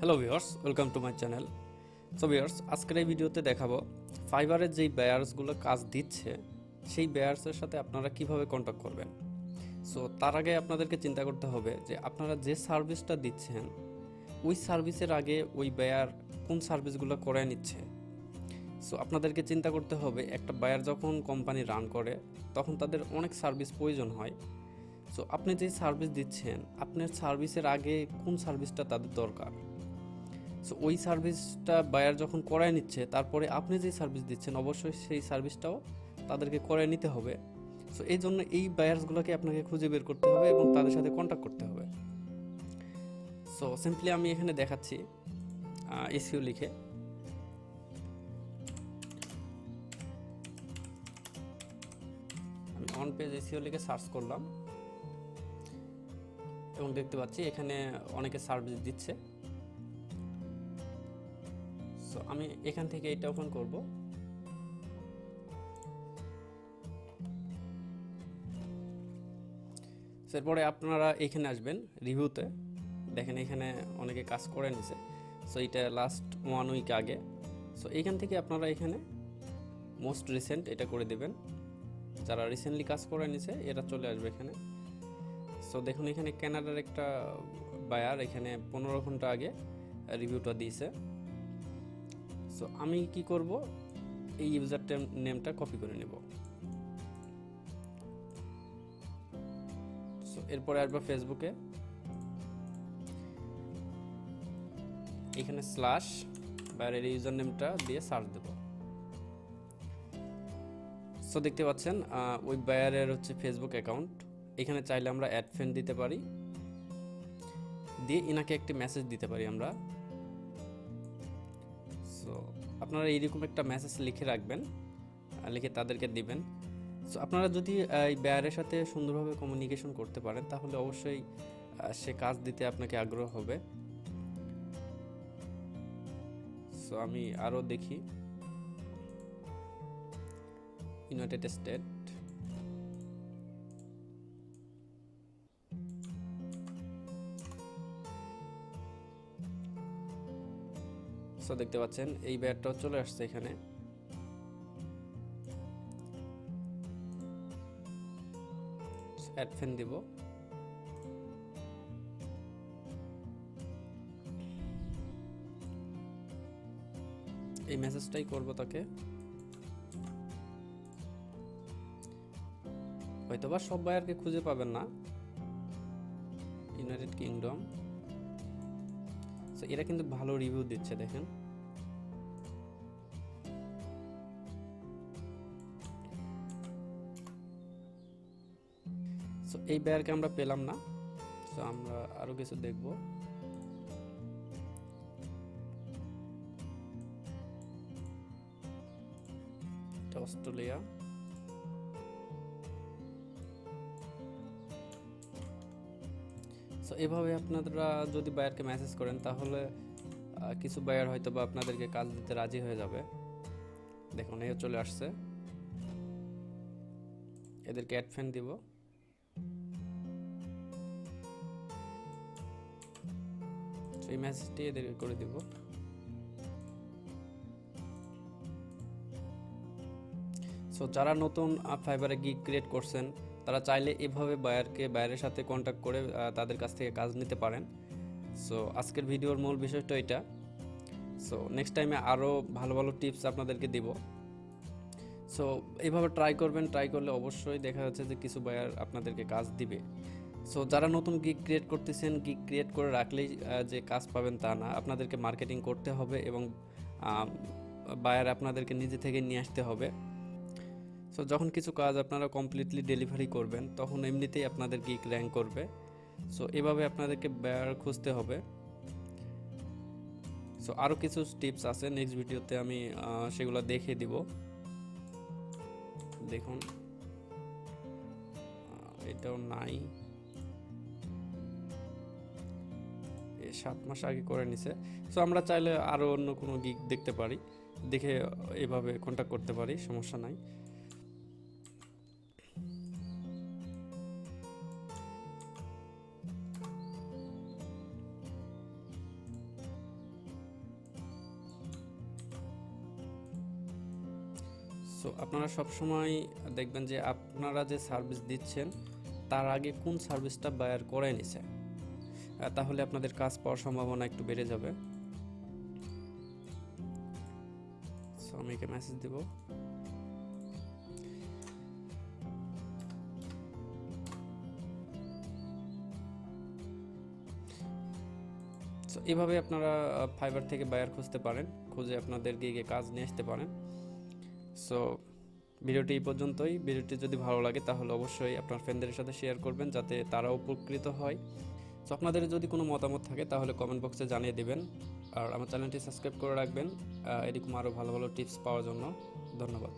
Hello viewers, welcome to my channel. So viewers, আজকের এই ভিডিওতে দেখাবো ফাইবারের যেই বায়ার্সগুলো কাজ দিচ্ছে সেই বায়ার্সের সাথে আপনারা কিভাবে কন্ট্যাক্ট করবেন। সো তার আগে আপনাদেরকে চিন্তা করতে হবে যে আপনারা যে সার্ভিসটা দিচ্ছেন ওই সার্ভিসের আগে ওই বায়ার কোন সার্ভিসগুলো করে নিচ্ছে। সো আপনাদেরকে চিন্তা করতে হবে একটা বায়ার যখন কোম্পানি রান করে তখন তাদের অনেক সার্ভিস প্রয়োজন হয়। সো আপনি যে সার্ভিস দিচ্ছেন আপনার সার্ভিসের আগে কোন সার্ভিসটা তাদের দরকার। সো ওই সার্ভিসটা বায়ার যখন করায় নিচ্ছে তারপরে আপনি যে সার্ভিস দিচ্ছেন অবশ্যই সেই সার্ভিসটাও তাদেরকে করে নিতে হবে। সো এই জন্য এই বায়ার্সগুলোকে আপনাকে খুঁজে বের করতে হবে এবং তাদের সাথে কন্ট্যাক্ট করতে হবে। সো সিম্পলি আমি এখানে দেখাচ্ছি এসইও লিখে আমি অন পেজ এসইও লিখে সার্চ করলাম এবং দেখতে পাচ্ছি এখানে অনেকে সার্ভিস দিচ্ছে। সো আমি এখান থেকে এটা ওপেন করব। এরপরে আপনারা এখানে আসবেন রিভিউতে, দেখেন এখানে অনেকে কাজ করে নিছে। সো এটা লাস্ট 1 উইক আগে। সো এইখান থেকে আপনারা এখানে মোস্ট রিসেন্ট এটা করে দেবেন। যারা রিসেন্টলি কাজ করে নিছে এরা চলে আসবে এখানে। সো দেখুন এখানে কানাডার একটা বায়ার এখানে 15 ঘন্টা আগে রিভিউটা দিয়েছে। সো আমি কি করব, এই ইউজার নেমটা কপি করে নেব। সো এরপরে আসবো ফেসবুকে, এখানে স্ল্যাশ বায়ারের ইউজার নেমটা দিয়ে সার্চ দেব। সো দেখতে পাচ্ছেন ওই বায়ারের হচ্ছে ফেসবুক অ্যাকাউন্ট। এখানে চাইলে আমরা অ্যাড ফ্রেন্ড দিতে পারি, দিয়ে ইনাকে একটি মেসেজ দিতে পারি আমরা। সো আপনারা এইরকম একটা মেসেজ লিখে রাখবেন, লিখে তাদেরকে দিবেন। সো আপনারা যদি এই বায়ারের সাথে সুন্দরভাবে কমিউনিকেশন করতে পারেন তাহলে অবশ্যই সে কাজ দিতে আপনাকে আগ্রহ হবে। সো আমি আরও দেখি ইউনাইটেড স্টেট। সো দেখতে পাচ্ছেন এই বায়ারটাও চলে আসছে এখানে। অ্যাড ফ্রেন্ড দিব। এই মেসেজটাই করব তাকে। হয়তোবা সব বায়ারকে খুঁজে পাবেন না। ইউনাইটেড কিংডম, সো এরা কিন্তু ভালো রিভিউ দিচ্ছে দেখেন। সো এই বায়ারকে আমরা পেলাম না। সো আমরা আরো কিছু দেখব। এটা অস্ট্রেলিয়া। সো এভাবে আপনারা যদি বায়ারকে মেসেজ করেন তাহলে কিছু বায়ার হয়তো বা আপনাদেরকে কাজ দিতে রাজি হয়ে যাবে। দেখুন এও চলে আসছে, এদেরকে অ্যাড ফ্রেন্ড দিব। এই মেসেজটি এদেরকে করে দিব। সো যারা নতুন ফাইবারে গিগ ক্রিয়েট করছেন তারা চাইলে এভাবে বায়ারের সাথে কন্ট্যাক্ট করে তাদের কাছ থেকে কাজ নিতে পারেন। সো আজকের ভিডিওর মূল বিষয়টা এটা। সো নেক্সট টাইমে আরও ভালো ভালো টিপস আপনাদেরকে দিব। সো এইভাবে ট্রাই করবেন, ট্রাই করলে অবশ্যই দেখা যাচ্ছে যে কিছু বায়ার আপনাদেরকে কাজ দিবে। সো যারা নতুন গিগ ক্রিয়েট করতেছেন, গিগ ক্রিয়েট করে রাখলেই যে কাজ পাবেন তা না, আপনাদেরকে মার্কেটিং করতে হবে এবং বায়ার আপনাদেরকে নিজে থেকে নিয়ে আসতে হবে। সো যখন কিছু কাজ আপনারা কমপ্লিটলি ডেলিভারি করবেন তখন এমনিতেই আপনাদের গিগ র্যাঙ্ক করবে। সো এভাবে আপনাদেরকে বায়ার খুঁজতে হবে। সো আরও কিছু টিপস আছে, নেক্সট ভিডিওতে আমি সেগুলো দেখিয়ে দিব। দেখুন এটাও নাই, 7 মাস আগে করে নিছে। সো আমরা চাইলে আরও অন্য কোনো গিগ দেখতে পারি, দেখে এভাবে কন্ট্যাক্ট করতে পারি, সমস্যা নাই। সো আপনারা সবসময় দেখবেন যে আপনারা যে সার্ভিস দিচ্ছেন তার আগে কোন সার্ভিসটা বায়ার করে নিছে, তাহলে আপনাদের কাজ পাওয়ার সম্ভাবনা একটু বেড়ে যাবে। সো আমি একে মেসেজ দিব। সো এভাবে আপনারা ফাইবার থেকে বায়ার খুঁজতে পারেন, খুঁজে আপনাদের গিগে কাজ নিয়ে আসতে পারেন। সো ভিডিওটি এই পর্যন্তই। ভিডিওটি যদি ভালো লাগে তাহলে অবশ্যই আপনার ফ্রেন্ডদের সাথে শেয়ার করবেন যাতে তারাও উপকৃত হয়। সো আপনাদের যদি কোনো মতামত থাকে তাহলে কমেন্ট বক্সে জানিয়ে দিবেন, আর আমার চ্যানেলটি সাবস্ক্রাইব করে রাখবেন এরকম আরও ভালো ভালো টিপস পাওয়ার জন্য। ধন্যবাদ।